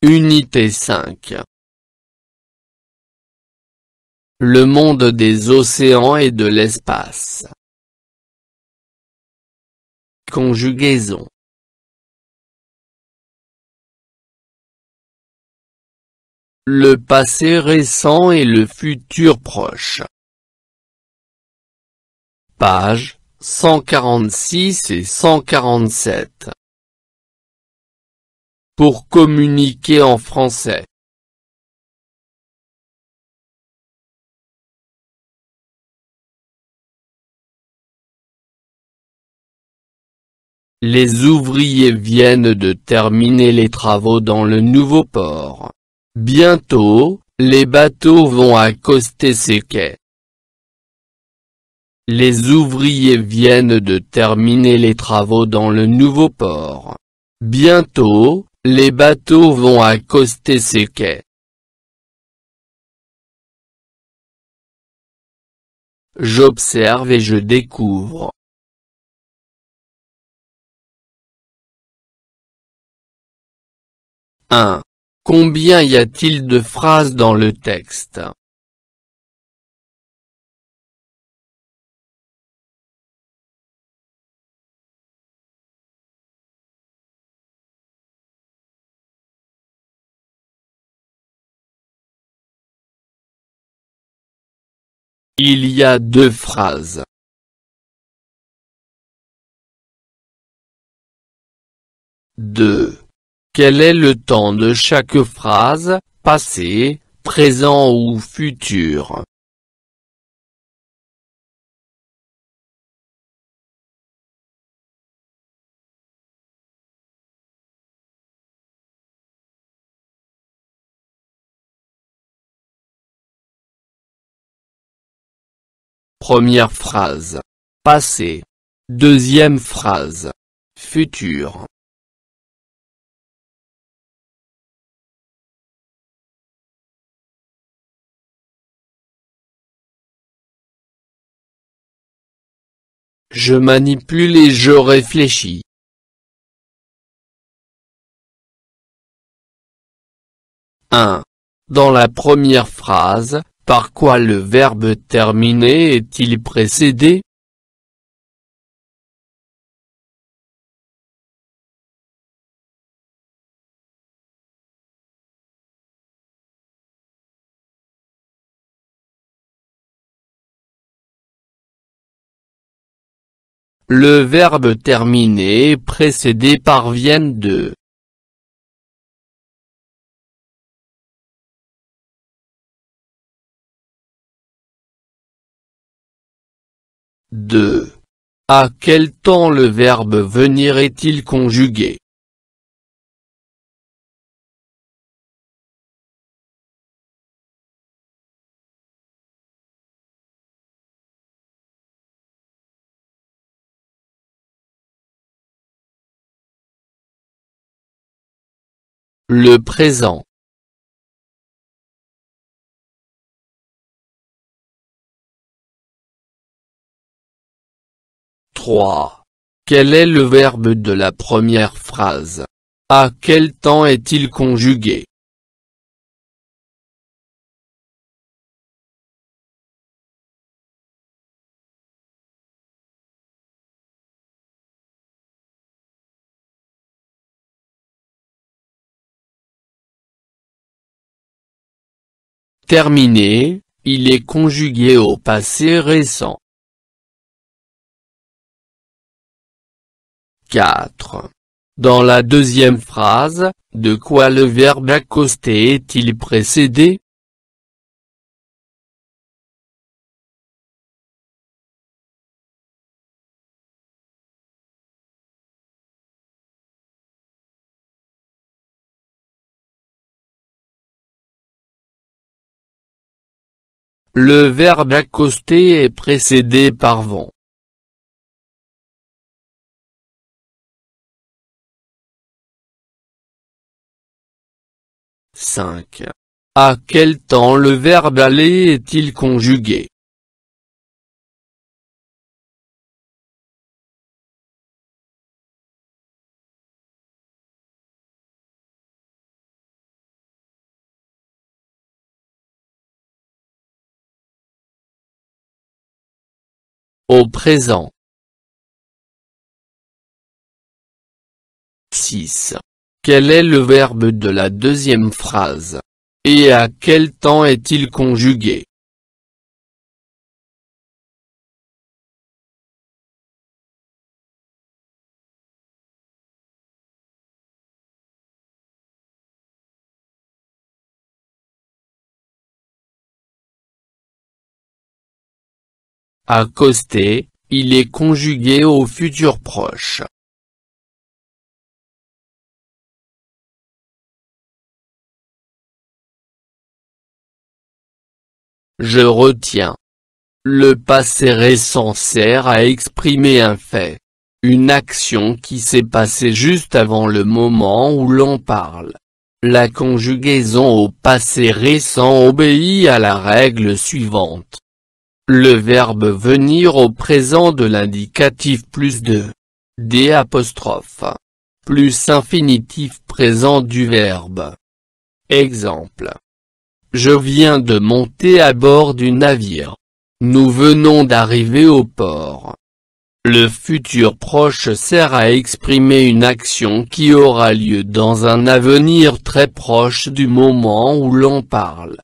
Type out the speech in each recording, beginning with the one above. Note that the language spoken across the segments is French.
Unité 5. Le monde des océans et de l'espace. Conjugaison. Le passé récent et le futur proche. Pages 146 et 147. Pour communiquer en français. Les ouvriers viennent de terminer les travaux dans le nouveau port. Bientôt, les bateaux vont accoster ces quais. Les ouvriers viennent de terminer les travaux dans le nouveau port. Bientôt, les bateaux vont accoster ces quais. J'observe et je découvre. Combien y a-t-il de phrases dans le texte? Il y a 2 phrases. Quel est le temps de chaque phrase, passé, présent ou futur? Première phrase. Passé. Deuxième phrase. Futur. Je manipule et je réfléchis. Dans la première phrase, par quoi le verbe terminer est-il précédé? Le verbe terminer est précédé par vienne de. À quel temps le verbe venir est-il conjugué? Le présent. Quel est le verbe de la première phrase? À quel temps est-il conjugué? Terminé, il est conjugué au passé récent. 4. Dans la deuxième phrase, de quoi le verbe accoster est-il précédé? Le verbe accoster est précédé par vont. À quel temps le verbe aller est-il conjugué? au présent. 6. Quel est le verbe de la deuxième phrase? Et à quel temps est-il conjugué? Accoster, il est conjugué au futur proche. Je retiens. Le passé récent sert à exprimer un fait, une action qui s'est passée juste avant le moment où l'on parle. La conjugaison au passé récent obéit à la règle suivante. Le verbe venir au présent de l'indicatif plus d' plus infinitif présent du verbe. Exemple. Je viens de monter à bord du navire. Nous venons d'arriver au port. Le futur proche sert à exprimer une action qui aura lieu dans un avenir très proche du moment où l'on parle.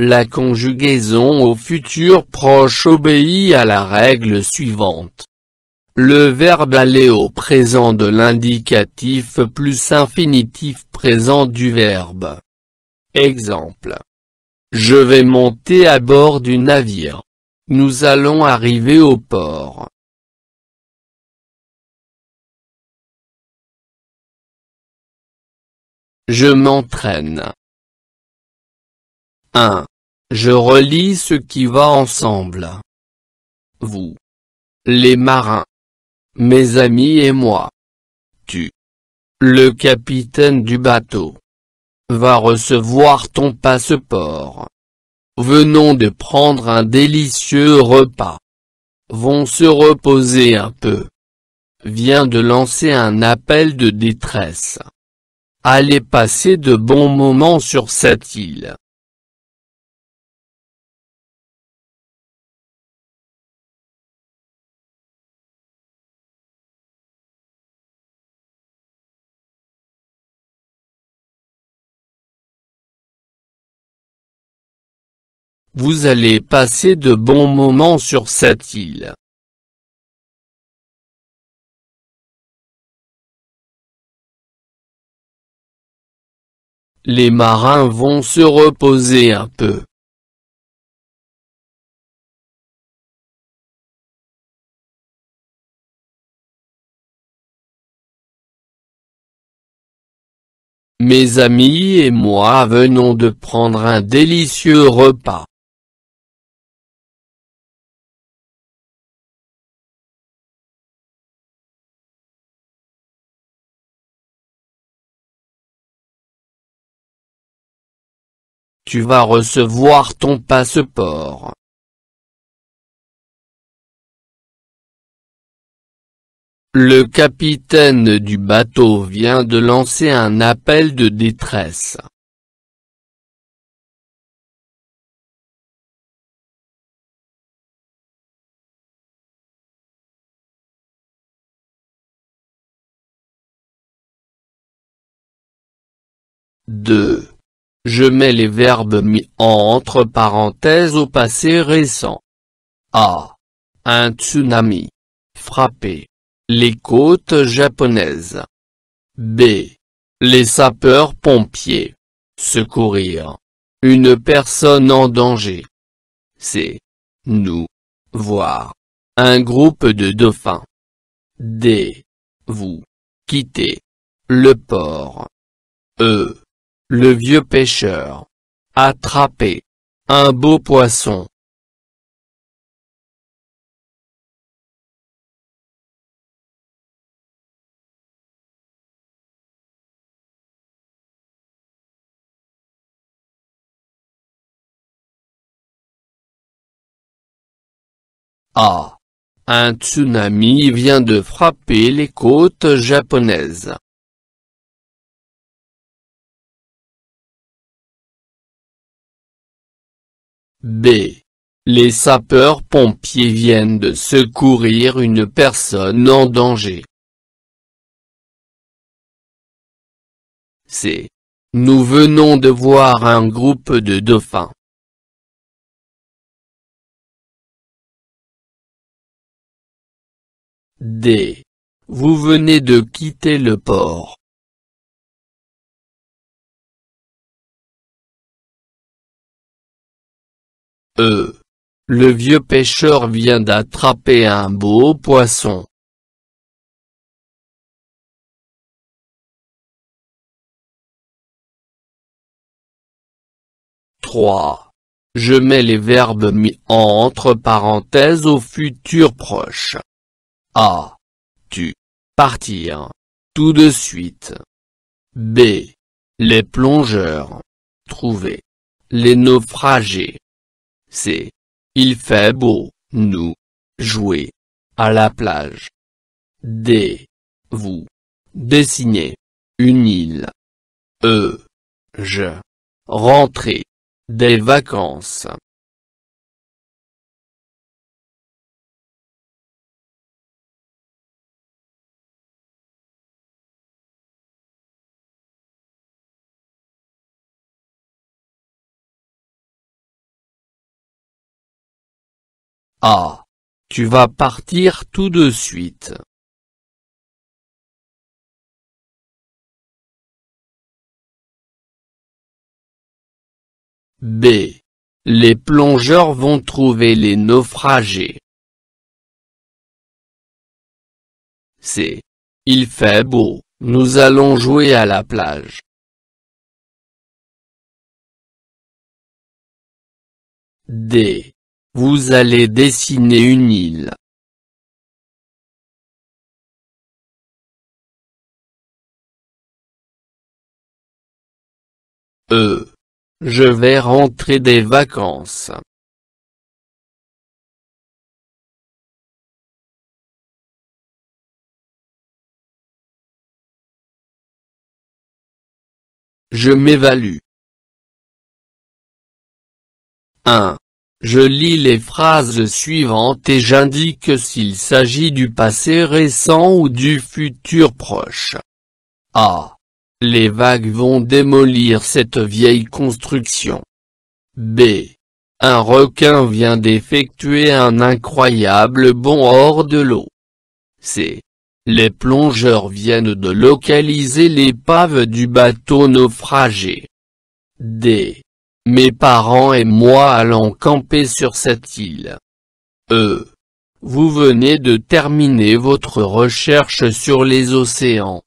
La conjugaison au futur proche obéit à la règle suivante. Le verbe aller au présent de l'indicatif plus infinitif présent du verbe. Exemple. Je vais monter à bord du navire. Nous allons arriver au port. Je m'entraîne. 1. Je relis ce qui va ensemble. Vous. Les marins. Mes amis et moi. Tu. Le capitaine du bateau. Va recevoir ton passeport. Venons de prendre un délicieux repas. Vont se reposer un peu. Vient de lancer un appel de détresse. Allez passer de bons moments sur cette île. Vous allez passer de bons moments sur cette île. Les marins vont se reposer un peu. Mes amis et moi venons de prendre un délicieux repas. Tu vas recevoir ton passeport. Le capitaine du bateau vient de lancer un appel de détresse. Deux. Je mets les verbes mis entre parenthèses au passé récent. A. Un tsunami. Frapper. Les côtes japonaises. B. Les sapeurs-pompiers. Secourir. Une personne en danger. C. Nous. Voir. Un groupe de dauphins. D. Vous. Quitter. Le port. E. Le vieux pêcheur. Attraper. Un beau poisson. A. Un tsunami vient de frapper les côtes japonaises. B. Les sapeurs-pompiers viennent de secourir une personne en danger. C. Nous venons de voir un groupe de dauphins. D. Vous venez de quitter le port. E. Le vieux pêcheur vient d'attraper un beau poisson. Je mets les verbes mis entre parenthèses au futur proche. A. Tu. Partir. Tout de suite. B. Les plongeurs. Trouver. Les naufragés. C. Il fait beau, nous. Jouer. À la plage. D. Vous. Dessiner. Une île. E. Je. Rentrer. Des vacances. A. Tu vas partir tout de suite. B. Les plongeurs vont trouver les naufragés. C. Il fait beau, nous allons jouer à la plage. D. Vous allez dessiner une île. E. Je vais rentrer des vacances. Je m'évalue. 1. Je lis les phrases suivantes et j'indique s'il s'agit du passé récent ou du futur proche. A. Les vagues vont démolir cette vieille construction. B. Un requin vient d'effectuer un incroyable bond hors de l'eau. C. Les plongeurs viennent de localiser l'épave du bateau naufragé. D. Mes parents et moi allons camper sur cette île. E. Vous venez de terminer votre recherche sur les océans.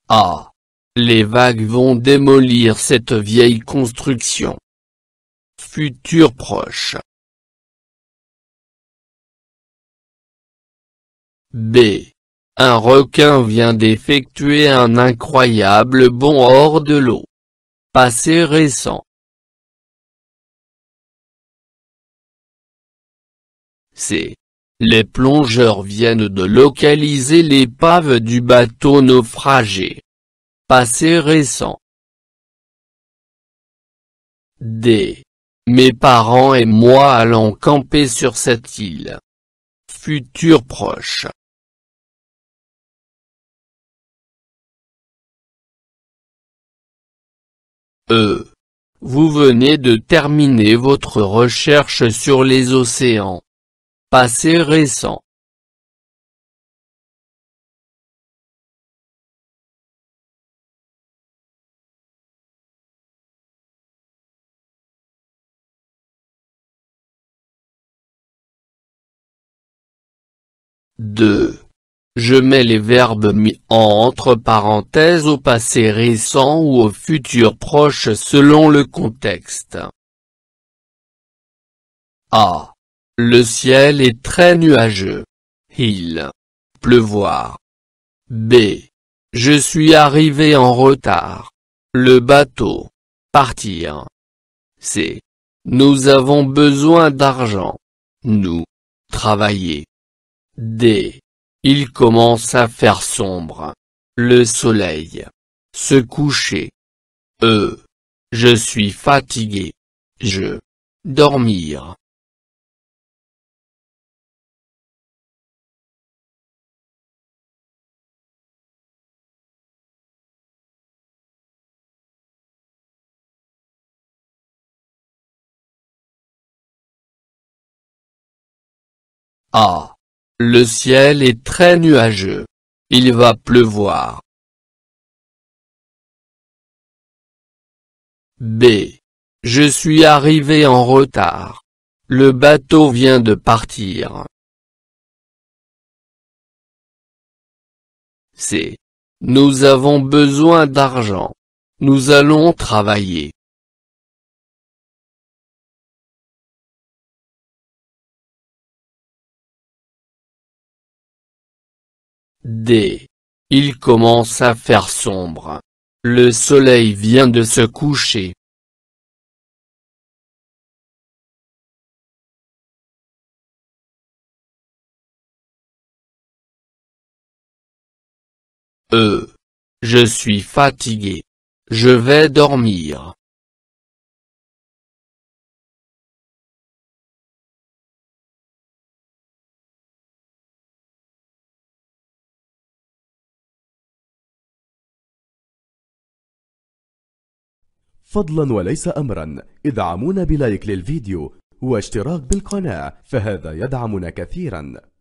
A. Les vagues vont démolir cette vieille construction. Futur proche. B. Un requin vient d'effectuer un incroyable bond hors de l'eau. Passé récent. C. Les plongeurs viennent de localiser l'épave du bateau naufragé. Passé récent. D. Mes parents et moi allons camper sur cette île. Futur proche. E. Vous venez de terminer votre recherche sur les océans. Passé récent. Deux. Je mets les verbes mis entre parenthèses au passé récent ou au futur proche selon le contexte. A. Le ciel est très nuageux. Il pleuvoir. B. Je suis arrivé en retard. Le bateau partir. C. Nous avons besoin d'argent. Nous. Travailler. D. Il commence à faire sombre. Le soleil. Se coucher. E. Je suis fatigué. Je. Dormir. A. Le ciel est très nuageux. Il va pleuvoir. B. Je suis arrivé en retard. Le bateau vient de partir. C. Nous avons besoin d'argent. Nous allons travailler. D. Il commence à faire sombre. Le soleil vient de se coucher. E. Je suis fatigué. Je vais dormir. فضلا وليس أمرا ادعمونا بلايك للفيديو واشتراك بالقناة، فهذا يدعمنا كثيرا.